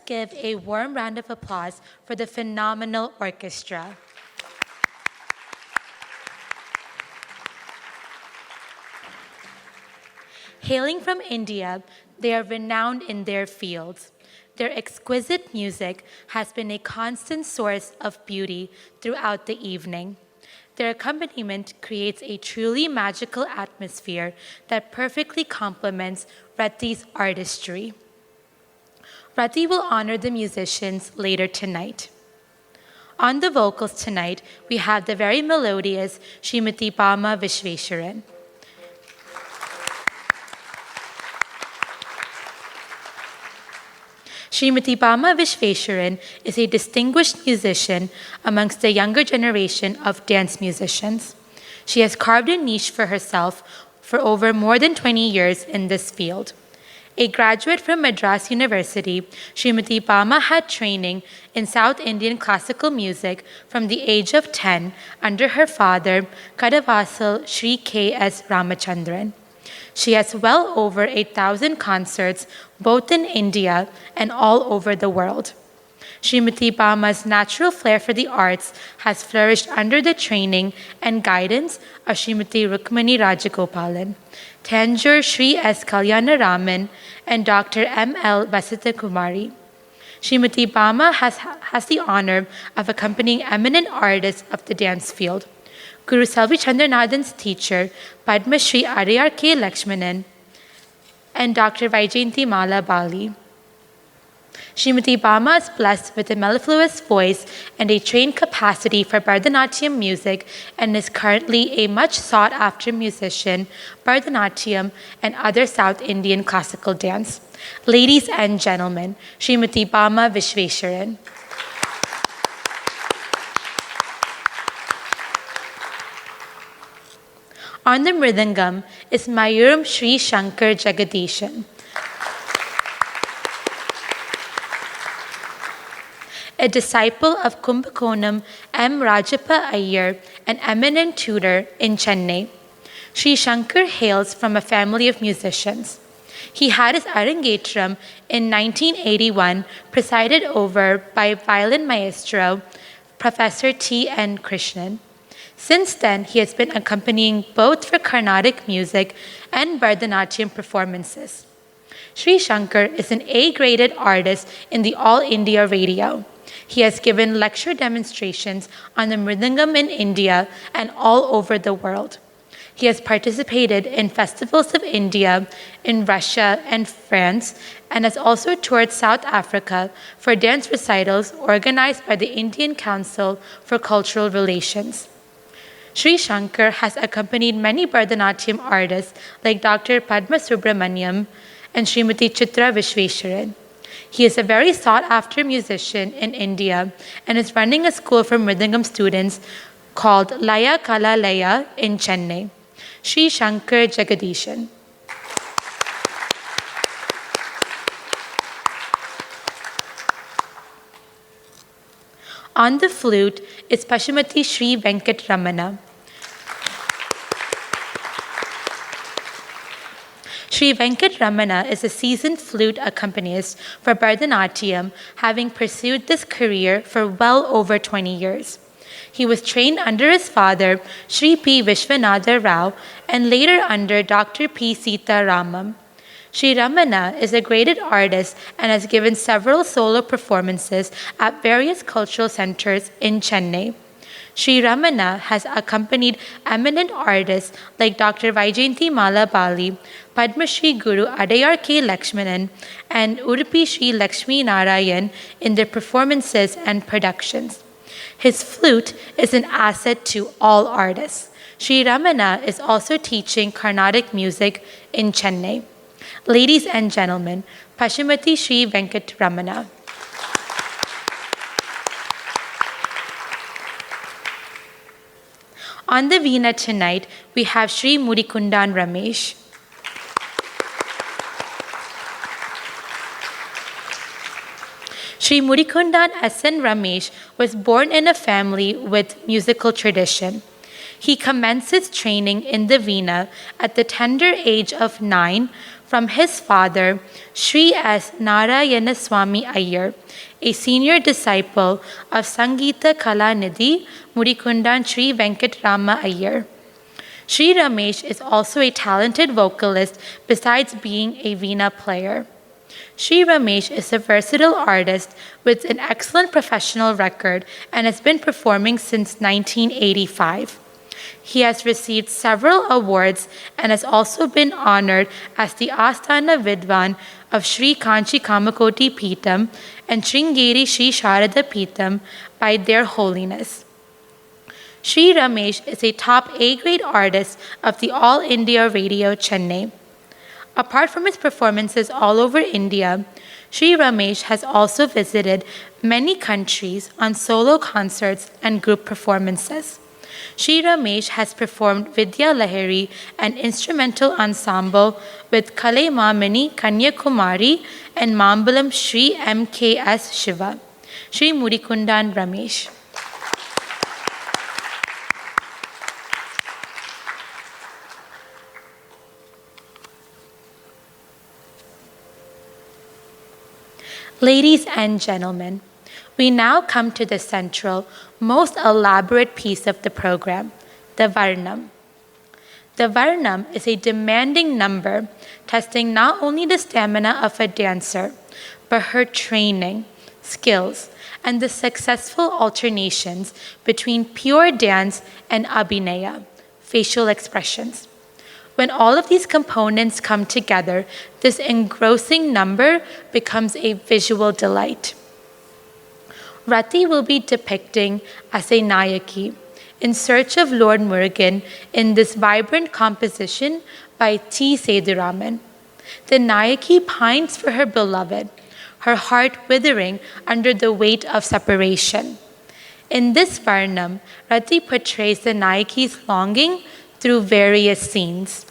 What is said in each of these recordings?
give a warm round of applause for the phenomenal orchestra. Hailing from India, they are renowned in their fields. Their exquisite music has been a constant source of beauty throughout the evening. Their accompaniment creates a truly magical atmosphere that perfectly complements Rati's artistry. Rati will honor the musicians later tonight. On the vocals tonight, we have the very melodious Srimati Pama Vishveshwaran. Srimati Pama Vishveshwaran is a distinguished musician amongst the younger generation of dance musicians. She has carved a niche for herself for over more than 20 years in this field. A graduate from Madras University, Srimati Pama had training in South Indian classical music from the age of 10 under her father, Kadavasal Sri K.S. Ramachandran. She has well over 8,000 concerts both in India and all over the world. Srimati Pama's natural flair for the arts has flourished under the training and guidance of Srimati Rukmani Rajagopalan, Tanjore Sri S. Kalyanaraman, and Dr. M.L. Vasithakumari. Srimati Pama has the honor of accompanying eminent artists of the dance field. Guru Selvi Chandranathan's teacher, Padma Shri Adyar K. Lakshmanan, and Dr. Vaijayanti Mala Bali. Srimati Pama is blessed with a mellifluous voice and a trained capacity for Bharatanatyam music and is currently a much sought-after musician, Bharatanatyam, and other South Indian classical dance. Ladies and gentlemen, Srimati Pama Vishveshwaran. On the mridangam is Mayuram Sri Shankar Jagadishan. A disciple of Kumbakonam M. Rajappa Iyer, an eminent tutor in Chennai. Sri Shankar hails from a family of musicians. He had his Arangetram in 1981, presided over by violin maestro Professor T. N. Krishnan. Since then, he has been accompanying both for Carnatic music and Bharatanatyam performances. Sri Shankar is an A-graded artist in the All India Radio. He has given lecture demonstrations on the mridangam in India and all over the world. He has participated in festivals of India, in Russia and France, and has also toured South Africa for dance recitals organized by the Indian Council for Cultural Relations. Sri Shankar has accompanied many Bharatanatyam artists like Dr. Padma Subramaniam and Srimati Chitra Vishveshwaran. He is a very sought-after musician in India and is running a school for mridangam students called Laya Kala Laya in Chennai. Sri Shankar Jagadishan. On the flute is Pashumati Sri Venkat Ramana. Sri Venkat Ramana is a seasoned flute accompanist for Bharatanatyam, having pursued this career for well over 20 years. He was trained under his father, Sri P. Vishwanatha Rao, and later under Dr. P. Sita Ramam. Sri Ramana is a graded artist and has given several solo performances at various cultural centers in Chennai. Sri Ramana has accompanied eminent artists like Dr. Vaijayanti Mala Bali, Padma Shri Guru Adyar K. Lakshmanan, and Udupi Shri Lakshmi Narayan in their performances and productions. His flute is an asset to all artists. Sri Ramana is also teaching Carnatic music in Chennai. Ladies and gentlemen, Pashumati Sri Venkat Ramana. On the veena tonight, we have Sri Mudikundan Ramesh. Sri Mudikundan S.N. Ramesh was born in a family with musical tradition. He commenced his training in the veena at the tender age of 9 from his father, Sri S. Narayanaswamy Iyer, a senior disciple of Sangeeta Kalanidhi Mudikundan Sri Venkatrama Iyer. Sri Ramesh is also a talented vocalist besides being a veena player. Sri Ramesh is a versatile artist with an excellent professional record and has been performing since 1985. He has received several awards and has also been honored as the Asthana Vidwan of Sri Kanchi Kamakoti Peetham and Sringeri Sri Sharada Peetham by their holiness. Sri Ramesh is a top A-grade artist of the All India Radio Chennai. Apart from his performances all over India, Sri Ramesh has also visited many countries on solo concerts and group performances. Sri Ramesh has performed Vidya Lahiri, an instrumental ensemble with Kalai Mamani Kanyakumari and Mambalam Sri M.K.S. Shiva. Sri Mudikundan Ramesh. Ladies and gentlemen, we now come to the central, most elaborate piece of the program, the Varnam. The Varnam is a demanding number, testing not only the stamina of a dancer, but her training, skills, and the successful alternations between pure dance and abhinaya, facial expressions. When all of these components come together, this engrossing number becomes a visual delight. Rati will be depicting as a Nayaki in search of Lord Murugan in this vibrant composition by T. Seduraman. The Nayaki pines for her beloved, her heart withering under the weight of separation. In this Varnam, Rati portrays the Nayaki's longing through various scenes.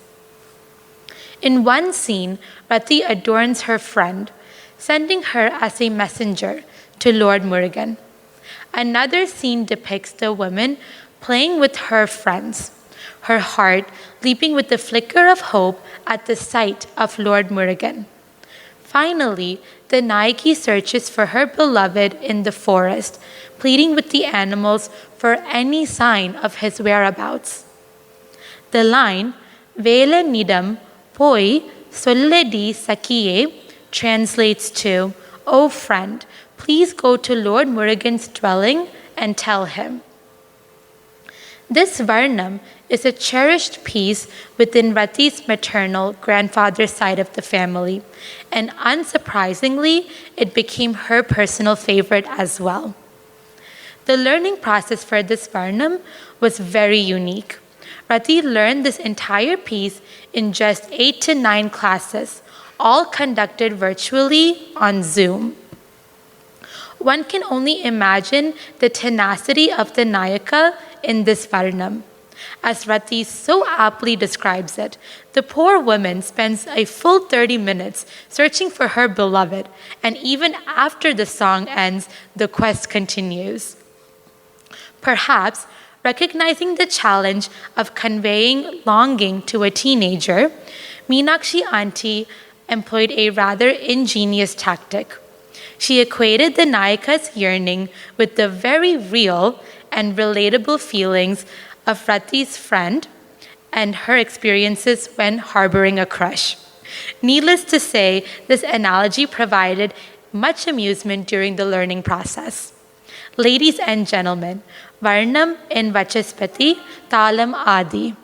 In one scene, Rati adorns her friend, sending her as a messenger to Lord Murugan. Another scene depicts the woman playing with her friends, her heart leaping with the flicker of hope at the sight of Lord Murugan. Finally, the Nayaki searches for her beloved in the forest, pleading with the animals for any sign of his whereabouts. The line, Vela Nidam Poi Solledi Sakiye, translates to, O friend, please go to Lord Murugan's dwelling and tell him. This Varnam is a cherished piece within Rati's maternal grandfather's side of the family, and unsurprisingly, it became her personal favorite as well. The learning process for this Varnam was very unique. Rati learned this entire piece in just 8 to 9 classes, all conducted virtually on Zoom. One can only imagine the tenacity of the Nayaka in this Varnam. As Rati so aptly describes it, the poor woman spends a full 30 minutes searching for her beloved, and even after the song ends, the quest continues. Perhaps, recognizing the challenge of conveying longing to a teenager, Meenakshi Auntie employed a rather ingenious tactic. She equated the Nayaka's yearning with the very real and relatable feelings of Rati's friend and her experiences when harboring a crush. Needless to say, this analogy provided much amusement during the learning process. Ladies and gentlemen, Varnam in Vachaspati, Talam Adi.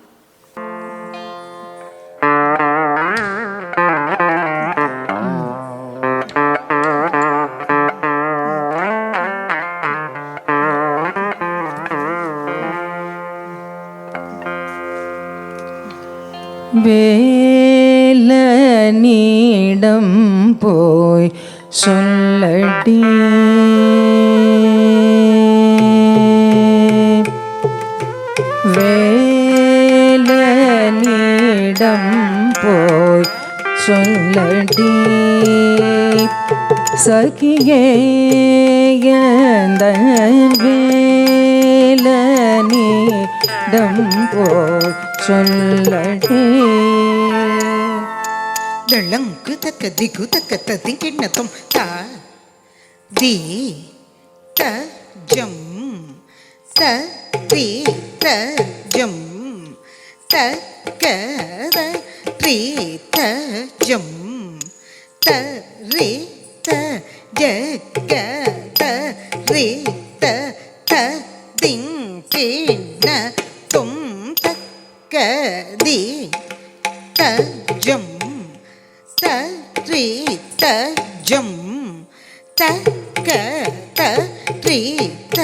வேலனிடம் போய் சொல்லடி வேலனிடம் போய் சொல்லடி சகியே வேலனிடம் போய் சொல்லடி ದಳಂಕು ತಕ್ಕ ದಿಗು ತಕ್ಕ ತದಿಂಕಿಣ್ಣ ತುಂ ತ ದಿ ತ ಜಂ ತ ರಿ ತ ಜಂ ತ ಕ ರ ರಿ ತ ಜಂ ತ ರಿ ತ ಜ ಗ ತ ರಿ ತ ತ ದಿಂ ತುಂ ತಕ್ಕ ದಿ ತ ಜಂ ತ ರಿ ತ ಜಂ ತ ಕ ತ ರಿ ತ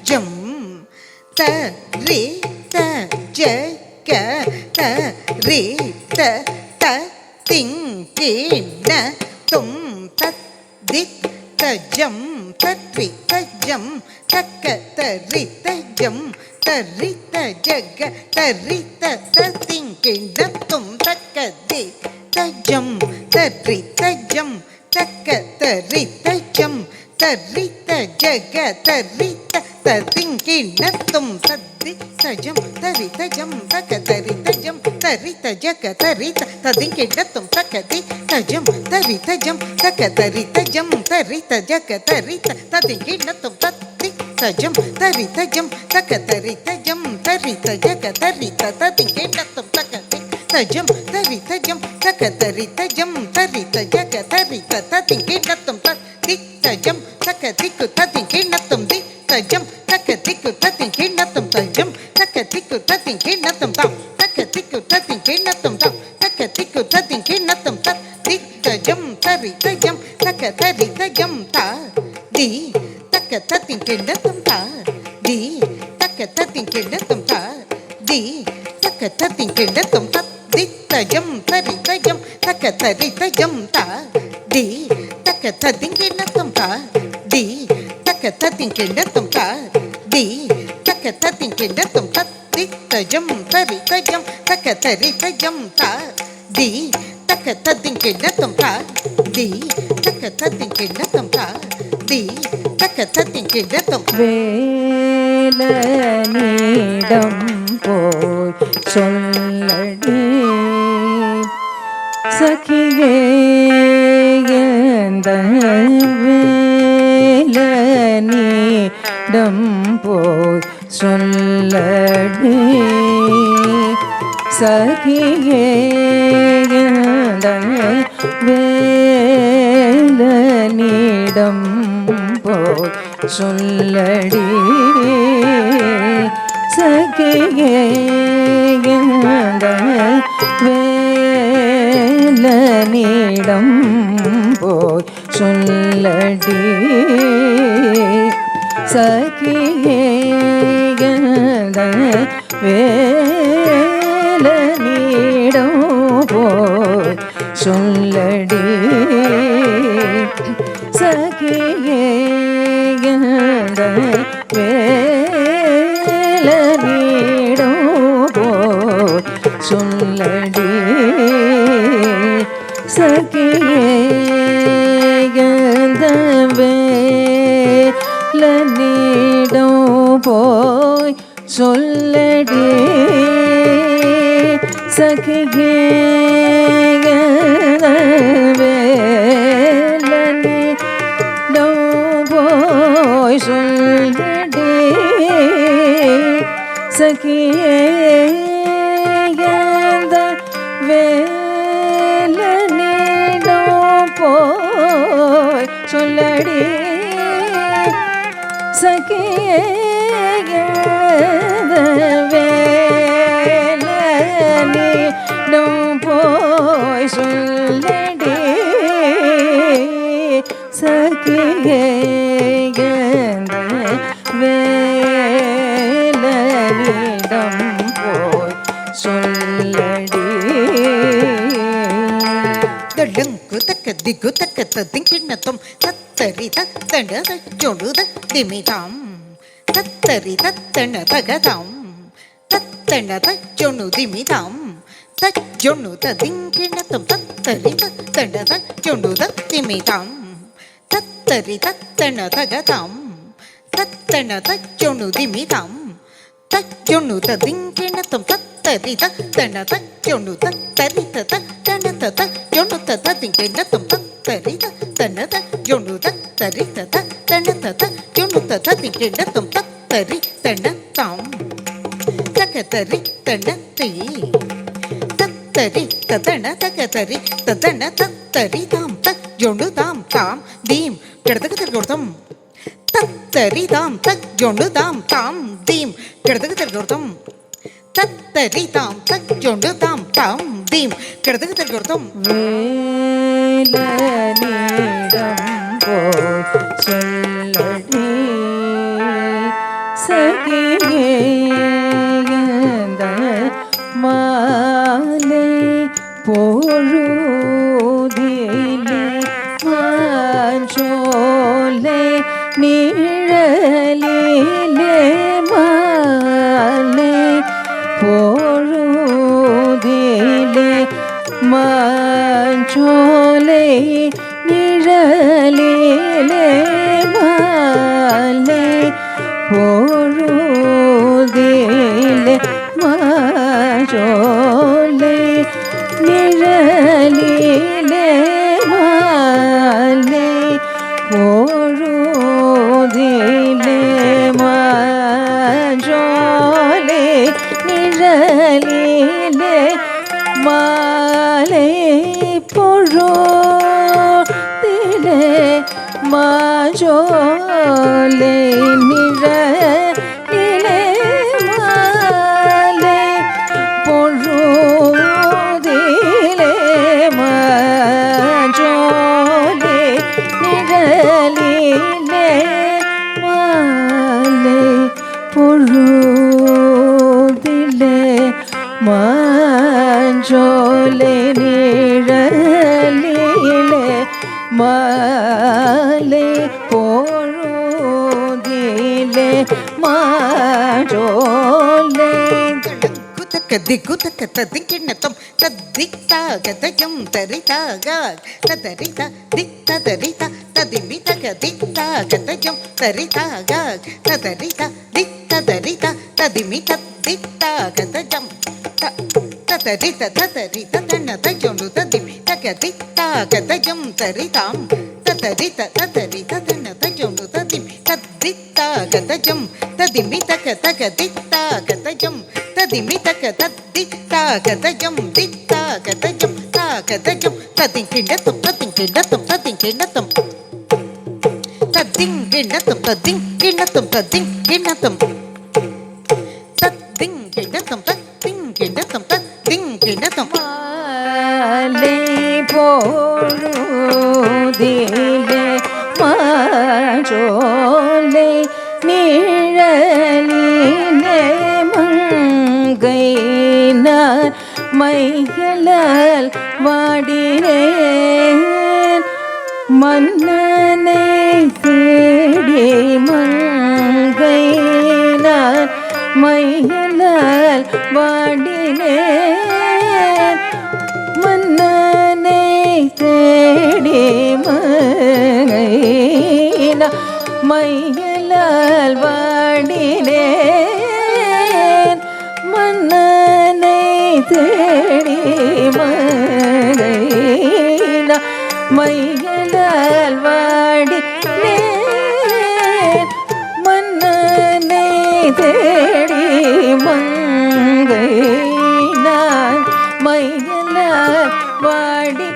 ಜಂ ತ ರಿ ತ ಜ ಗ ತ ರಿ ತ ತ ತಿಂ ಕಿಣ ತುಂ ತತ್ ದಿ ತ ಜಂ ತತ್ ರಿ ತ ಜಂ ತಕ್ಕ ತ ರಿ ತ ಜಂ ತ ರಿ ತ ಜ ಗ ತ ರಿ ತ ತ ತಿಂ ಕಿಣ ತುಂ ತಕ್ಕ ದಿ ತ ಜಂ ತ ರಿ ತ ಜಂ ತಕ್ಕ ತ ರಿ ತ ಜಂ ತ ರಿ ತ ಜ ಗ ತ ರಿ ತ ತ ತಿಂ ಕಿಣ ತುಂ ತತ್ ದಿ ತ ಜಂ ತ ರಿ ತ ಜಂ ತಕ್ಕ ತ ರಿ ತ ಜಂ ತ ರಿ ತ ಜ ಗ ತ ರಿ ತ ತ ತಿಂ ಕಿಣ ತುಂ ತಕ್ಕ ದಿ ತ ಜಂ ತ ರಿ ತ ಜಂ ತಕ್ಕ ತ ರಿ ತ ಜಂ ತ ರಿ ತ ಜ ಗ ತ ರಿ ತ ತ ತಿಂ ಕಿಣ ತುಂ ತತ್ ದಿ ತ ಜಂ ತ ರಿ ತ ಜಂ ತಕ್ಕ ತ ರಿ ತ ಜಂ ತ ರಿ ತ ಜ ಗ ತ ರಿ ತ ತ ತಿಂ ಕಿಣ ತುಂ ತಕ್ಕ ದಿ ತ ಜಂ ತ ರಿ ತ ಜಂ ತಕ್ಕ ತ ರಿ ತ ಜಂ ತ ರಿ ತ ಜ ಗ ತ ರಿ ತ ತ ತಿಂ ಕಿಣ ತುಂ ತತ್ ದಿ ತ ಜಂ ತಕ್ಕ ದಿಕ್ಕು ತ ತಿಂ ಕಿಣ ತುಂ ದಿ ತ ಜಂ ತಕ್ಕ ದಿಕ್ಕು ತ ತಿಂ ಕಿಣ ತುಂ ತ ಜಂ ತಕ್ಕ ದಿಕ್ಕು ತ ತಿಂ ಕಿಣ ತುಂ ತ ತಕ್ಕ ದಿಕ್ಕು ತ ತಿಂ ಕಿಣ ತುಂ ತ ತಕ್ಕ ದಿಕ್ಕು ತ ತಿಂ ಕಿಣ ತುಂ ತ ದಿ ತ ಜಂ ತ ರಿ ತ ಜಂ ತಕ್ಕ ತ ರಿ ತ ಜಂ ತ ದಿ ತಕ್ಕ ತ ತಿಂ ಕಿಣ ತುಂ ತ ದಿ ತಕ್ಕ ತ ತಿಂ ಕಿಣ ತುಂ ತ ದಿ ತಕ್ಕ ತ ತಿಂ ಕಿಣ ತುಂ ತ ದಿ ತ ಜಂ ತ ರಿ ತ ಜಂ ತಕ್ಕ ತ ರಿ ತ ಜಂ ತ ದಿ ತಕ್ಕ ತ ತಿಂ ಕಿಣ ತುಂ ತ ದಿ ತಕ್ಕ ತ ತಿಂ ಕಿಣ ತುಂ ತ ದಿ ತಕ್ಕ ತ ತಿಂ ಕಿಣ ತುಂ ತ ದಿ ತ ಜಂ ತ ರಿ ತ ಜಂ ತಕ್ಕ ತ ರಿ ತ ಜಂ ತ ದಿ ತಕ್ಕ ತ ತಿಂ ಕಿಣ ತುಂ ತ ದಿ ತಕ್ಕ ತ ತಿಂ ಕಿಣ ತುಂ ತ ದಿ ತಕ್ಕ ತ ತಿಂ ಕಿಣ ತುಂ வேலனிடம் போய் சொல்லடி சகியே எந்த வேலனிடம் போய் சொல்லடி சகியே எந்த வேலனிடம் போய் சொல்லடி சகியே எந்த வேலனிடம் போய் சொல்லடி சகியே எந்த வேலனிடம் போய் சொல்லடி சகியே எந்த வேலனிடம் போய் சொல்லடி சகியே எந்த வேலனிடம் போய் சொல்லடி சகியே எந்த வேலனிடம் போய் சொல்லடி சகியே எந்த வேலனிடம் போய் சொல்லடி சகியே எந்த வேலனிடம் போய் சொல்லடி சகியே எந்த வேலனிடம் போய் சொல்லடி ದಳಂಕು ತಕ್ಕ ದಿಗು ತಕ್ಕ ತದ್ದಿಂ ಕಿಣ್ಣ ತುಂ ತತ್ತರಿ ತತ್ತಣ ಜೊಡುದ ದಿಮಿತಾಂ ತತ್ತರಿ ತತ್ತಣ ತಗತಾಂ ತತ್ತಣ ತಜ್ಜೊಣು ದಿಮಿತಾಂ ತಜ್ಜೊಣು ತದ್ದಿಂ ಕಿಣ್ಣ ತುಂ ತತ್ತರಿ ತತ್ತಣ ತಜ್ಜೊಡುದ ದಿಮಿತಾಂ ತತ್ತರಿ ತತ್ತಣ ತಗತಾಂ ತತ್ತಣ ತಜ್ಜೊಣು ದಿಮಿತಾಂ ತಜ್ಜೊಣು ತದ್ದಿಂ ಕಿಣ್ಣ ತುಂ ತತ್ತರಿ ತತ್ತಣ ತಜ್ಜೊಣು ತತ್ತರಿ ತತ್ತಣ தத ஜொண்டு தத திங்கிண்ட தம் தரி தன்னத ஜொண்டு தரி தத தன தத ஜொண்டு தத திங்கிண்ட தம் தரி தன தாம் தகதரி தன தீ தரி ததன தகதரி ததன தரி தாம் தக் ஜொண்டு தாம் தாம் தீம் கிடதக தர்கோர்த்தம் தரி தாம் தக் ஜொண்டு தாம் தாம் தீம் கிடதக தர்கோர்த்தம் தரி தாம் தக் ஜொண்டு தாம் தாம் தீம் கிடதக தர்கோர்த்தம் வேலனிடம் போய் சொல்லடி சகியேந்த மாலை பொழுதிலே மாஞ்சோலை நிழலிலே மாலை பொழுதிலே மாஞ்சோலை நிழலிலே மாலை பொழுதிலே மாஞ்சோலை நிழலிலே மாலை பொழுதிலே மாஞ்சோலை நிழலிலே மாலை பொழுதிலே மாஞ்சோலை நிழலிலே மாலை பொழுதிலே மாஞ்சோலை நிழலிலே மாலை பொழுதிலே மாஞ்சோலை நிழலிலே மாலை பொழுதிலே மாஞ்சோலை குதக்க குதக்க ததிங்கிண்ணத்தம் தத்தித்தாகதயம் தரிதாக ததரித தித்ததரித ததிமிதக தித்தாகதயம் தரிதாக ததரித தித்ததரித ததிமித தித்தாகதயம் ததரித ததரித தன்னதயொண்டு ததிமிதக தித்தாகதயம் தரிதாம் ததரித ததரித தன்னதயொண்டு ததிமிதத்தித்தாகதயம் ததிமிதக தகதித்தாகதயம் ததிமிதக தத்தித்தாகதயம் தித்தாகதயம் தாகதயம் ததிங்கிண்ணத்தம் ததிங்கிண்ணத்தம் ததிங்கிண்ணத்தம் ததிங்கிண்ணத்தம் ததிங்கிண்ணத்தம் ததிங்கிண்ணத்தம் ததிங்கிண்ணத்தம் ததிங்கிண்ணத்தம் ததிங்கிண்ணத்தம் மாலை பொழுதிலே மாஞ்சோலை நிழலிலே மங்கைனார் மைகளால் வாடினேன் மன்னனை தேடி மங்கைனார் மைகளால் வாடினேன் மன்னனை தேடி மங்கைனார் மையலால் வாடினேன் மன்னனை தேடி மங்கைனா மையலால் வாடினேன் மன்னனை தேடி மங்கைனா மையலால் வாடினேன்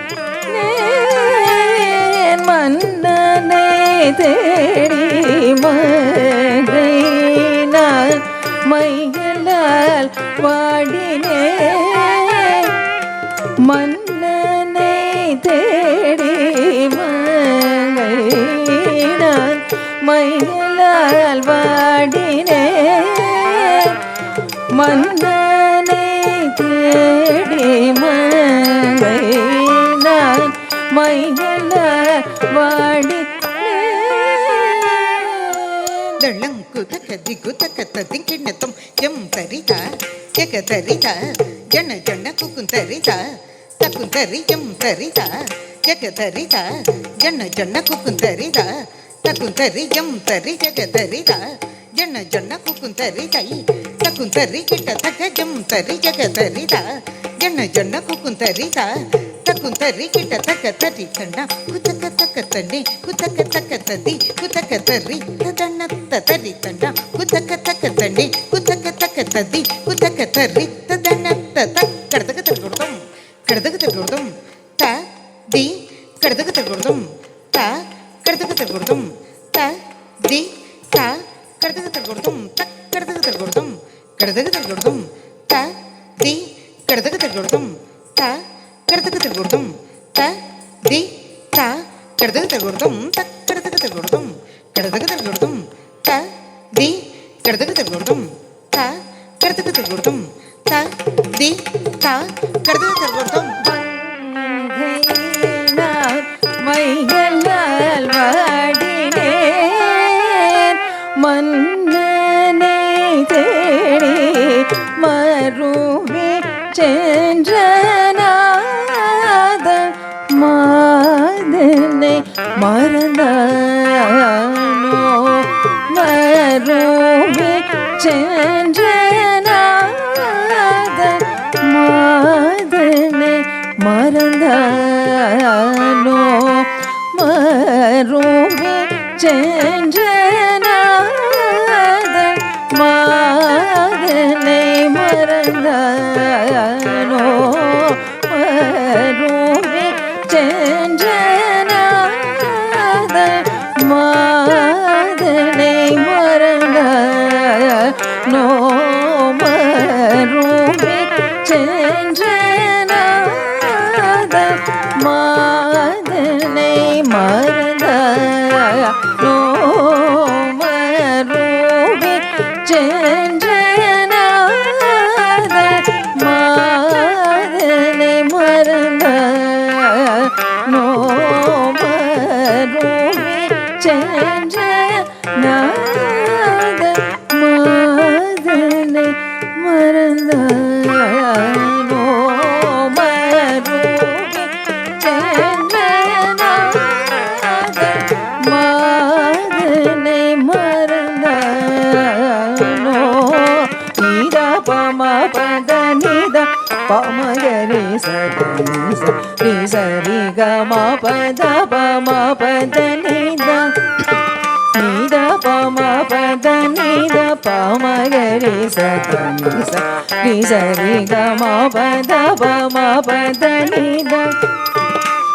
மன்னனை தேடி மங்கைனார் மைகளால் வாடினேன் மன்னனை தேடி மங்கைனார் மைகளால் வாடினேன் மன்னனை தேடி மங்கைனார் மைகளால் வாடி தளங்குதக திகுதக ததிங்கிண்ணத்தம் எம் தரிதா ஜெக தரிதா ஜன ஜன குக்குந்தரிதா தக்குந்தரி எம் தரிதா ஜெக தரிதா ஜன ஜன குக்குந்தரிதா தக்குந்தரி எம் தரி ஜெக தரிதா ஜன ஜன குக்குந்தரிதை தக்குந்தரி கிட்ட தக எம் தரி ஜெக தரிதா ஜன ஜன குக்குந்தரிதா தக்குந்தரி கிட்ட தக்க தரி தண்டா குத்தக்க தக்க தண்ணி குத்தக்க தக்க ததி குத்தக்க தரி தண்ணத்த தரி தண்டா குத்தக்க தக்க தண்ணி குத்தக்க தக்க ததி குத்தக்க தரி தண்ணத்த கடதக தருகுடம் கடதக தருகுடம் த தி கடதக தருகுடம் த கடதக தருகுடம் த தி த கடதக தருகுடம் த கடதக தருகுடம் கடதக தருகுடம் த தி கடதக தருகுடம் த கடதக தருகுடம் த தி த கடதக தருகுடம் த கடதக தருகுடம் கடதக தருகுடம் த தி கடதக தருகுடம் த கடதக தருகுடம் த தி த கடதக தருகுடம் மைகளால் வாடினேன் மன்னனை தேடி மருவி சென்றனாத மாதனை மறந்தானோ மருவி சென்றனாத மாதனை மறந்தானோ மருவி சென்றனாத மாதனை மறந்தானோ மருவி சென்றனாத மாதனை மறந்தானோ மருவி சென்றனாத மாதனை மறந்தானோ மருவி சென்றனாத மாதனை மறந்தானோ மருவி சென்றனாத மாதனை மறந்தானோ மருவி சென்றனாத மாதனை மறந்தானோ நீதா பம பத நிதா பமகரி சதனி சரி சரி கம பத பம பத நிதா நீதா பம பத நிதா பமகரி சதனி சரி சரி கம பத பம பத நிதா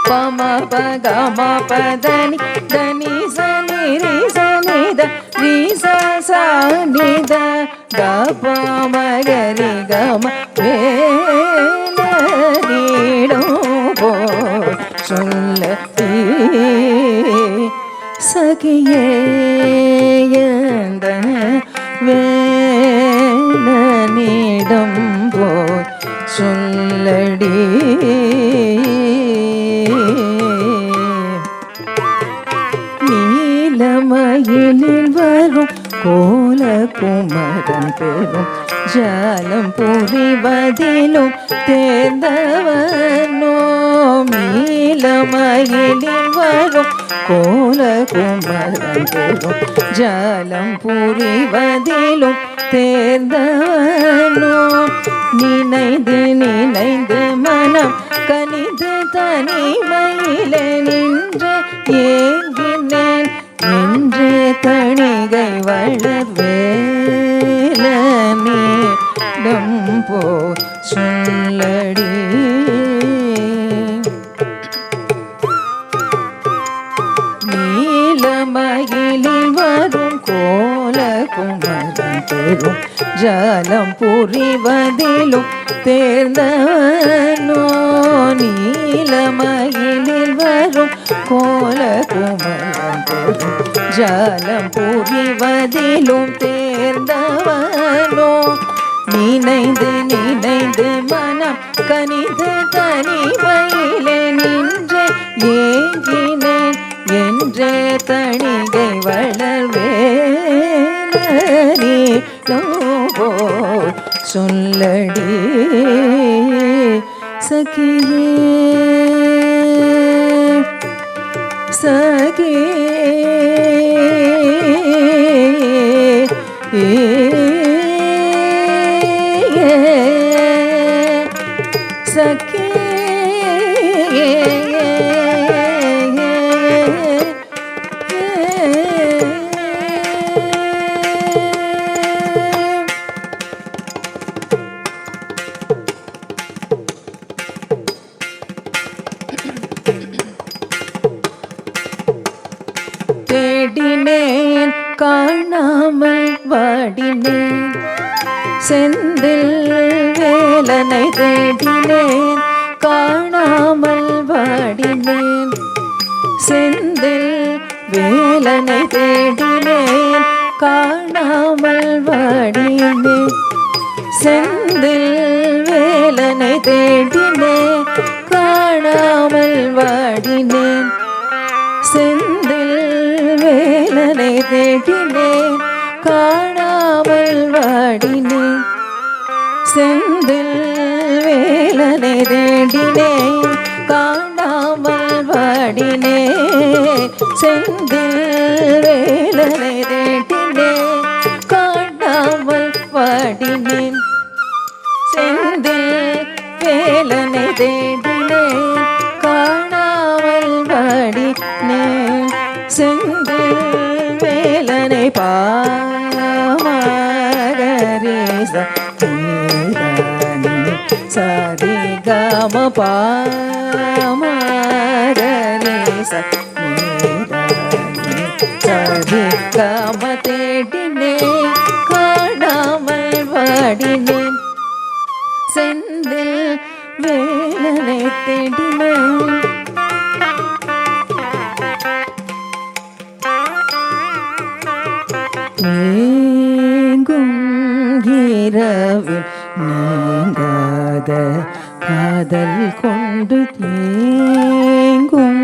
பம பகம பதனி தனி சனி ரி சனி த ரி ச சனி த க பமகரி கம வேலனிடும் போ சொல்ல சகியே வேலனிடம் போய் சொல்லடி நீலமயிலில் வரும் கோல குமரன் பெரும் ஜாலம் புரிவதிலும் தேர்ந்தவனோ நீலமயிலில் வரும் கோல குமரன் பெரும் ஜாலம் புரிவதிலும் தேர்ந்தவனோ நினைந்து நினைந்து மனம் கனிந்து தனிமையிலே நின்று ஏங்கினேன் நின்றே தணிகை வளர்வேலனிடம் போ சொல்லடி நீலமயிலில் வரும் கோல குமரன் பெரும் ஜாலம் புரிவதிலும் தேர்ந்தவனோ நீலமயிலில் வரும் கோல குமரன் பெரும் ஜாலம் புரிவதிலும் தேர்ந்தவனோ நினைந்து நினைந்து மனம் கனிந்து தனிமையிலே நின்று ஏங்கினேன் என்றே தணிகை வளர்வேலனி நோபோ சொல்லடி சகியே சகியே தேடினேன் காணாமல் வாடினேன் செந்தில் வேலனை தேடினேன் காணாமல் வாடினேன் செந்தில் வேலனை தேடினேன் காணாமல் வாடினேன் செந்தில் வேலனை தேடினேன் காணாமல் வாடினேன் செந்தில் வேலனை தேடினேன் காணாமல் வாடினேன் செந்தில் வேலனை தேடினேன் காணாமல் வாடினேன் செந்தில் வேலனை தேடினேன் காணாமல் வாடினேன் செந்தில் வேலனை தேடினேன் காணாமல் வாடினேன் செந்தில் வேலனை பாமகரேச சரி கம பாமகரேச சரி கம தேடினேன் காணாமல் வாடினேன் செந்தில் வேலனை தேடினேன் ஏங்கும் இரவில் நீங்காத காதல் கொண்டு தேங்கும்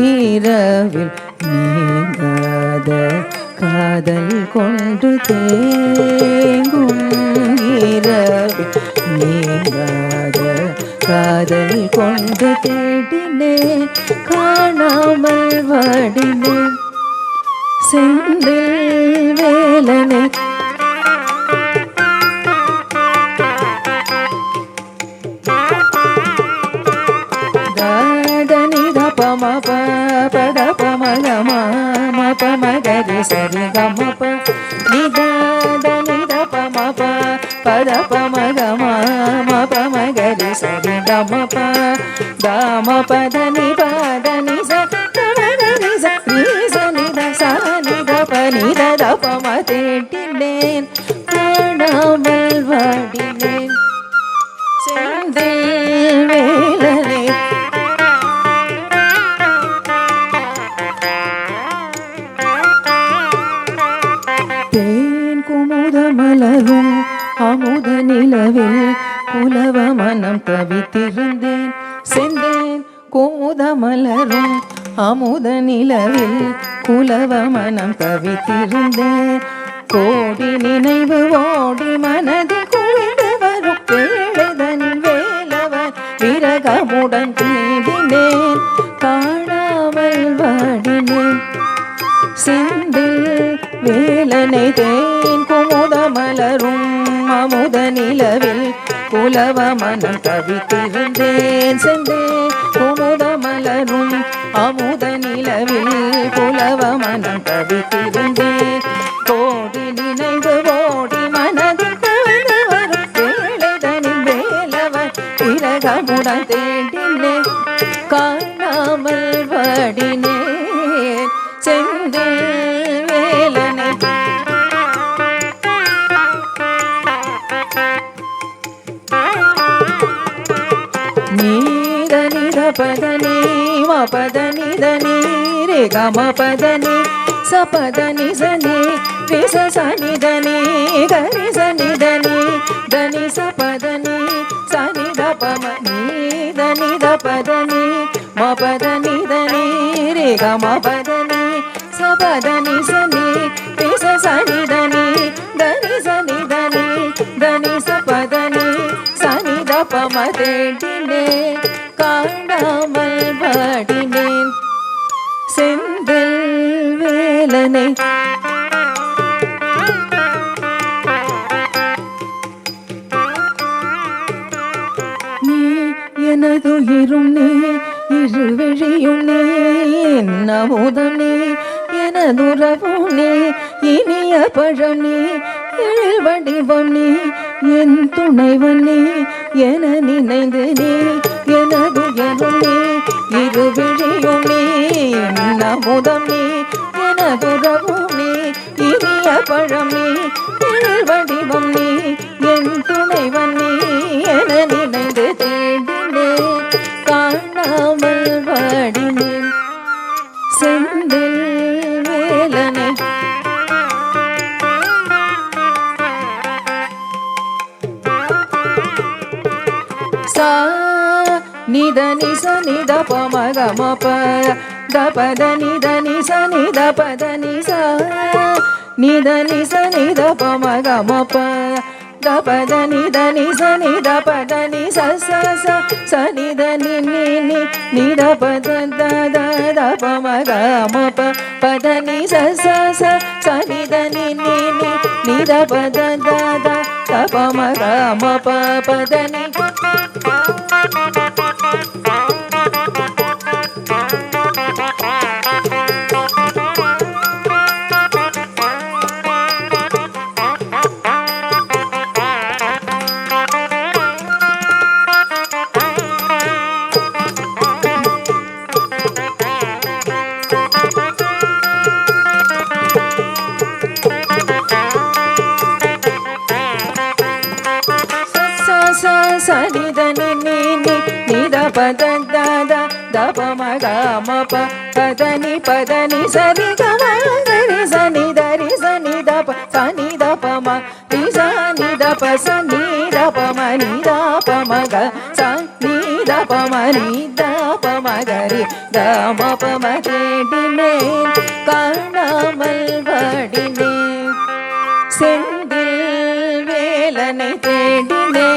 இரவில் நீங்காத காதல் கொண்டு தேங்கும் இரவில் நீங்காத காதல் கொண்டு தேடினேன் காணாமல் வாடினேன் செந்தில் வேலனை தாதனித பம பத பம கம பம கரி சரி கம ப நிதாதனித பம பத பம கம பம கரி சரி கம ப தாம பத நிபாத நிச பம தேடினேன் காணாமல் வாடினேன் செந்தில் வேலனை தேன் குமுத மலரும் அமுத நிலவில் குலவ மனம் தவித்திருந்தேன் செந்தேன் குமுத மலரும் அமுத நிலவில் குலவ மனம் தவித்திருந்தேன் கோடி நினைவு ஓடி மனதில் குவிந்து வரும் வேளைதனில் வேலவன் விரகமுடன் தேடினேன் காணாமல் வாடினேன் செந்தில் வேலனை தேன் குமுத மலரும் அமுத நிலவில் குலவ மனம் தவித்திருந்தேன் செந்தேன் குமுத மலரும் அமுத நிலவில் குலவ மனம் தவித்திருந்தேன் கோடி நினைவு ஓடி மனதில் குவிந்து வரும் வேளைதனில் வேலவன் விரகமுடன் தேடினேன் காணாமல் வாடினேன் செந்தில் வேலனை நீதனித பதனி மபதனி தனி ரே கம பதனி சபதனி சனி ரிச சனி தனி கரி சனி தனி தனி சபதனி சனி தபம நீதனி தபதனி மபதனி தனி ரே கம பதனி சபதனி சனி ரிச சனி தனி தனி சனி தனி தனி சபதனி சனி தபம தேடினேன் காணாமல் வாடினேன் செந்தில் வேலனை நீ எனதுயிரும் நீ இருவிழியும் நீ அமுதம் நீ எனதுறவும் நீ இனிய பழம் நீ எழில் வடிவம் நீ என் துணைவன் நீ என நினைந்து நீ எனதுயரும் நீ இருவிழியும் நீ அமுதம் நீ எனதுறவும் நீ இனிய பழம் நீ எழில் வடிவம் நீ என் துணைவன் நீ என நினைந்து தேடினே காணாமல் வாடினேன் செந்தில் வேலனை சா நித நிச நித பமக மப தபத நித நிச நித பத நிச நித நிச நித பமக மப தபத நித நிச நித பத நிச ச ச ச நித நி நி நி நித பத த த த பமக மப பத நிச ச ச ச நித நி நி நி நித பத த த த பமக மப பத நி சனித நி நி நி நித பத த த த பமக மப பத நி சரி கம ரி சனி த ரி சனி த ப சனி த பம ரி சனி த ப சனி த பம நி த பமக சனி த பம நி த பமக ரி த ம பம தேடினே காணாமல் வாடினே செந்தில் வேலனை தேடினே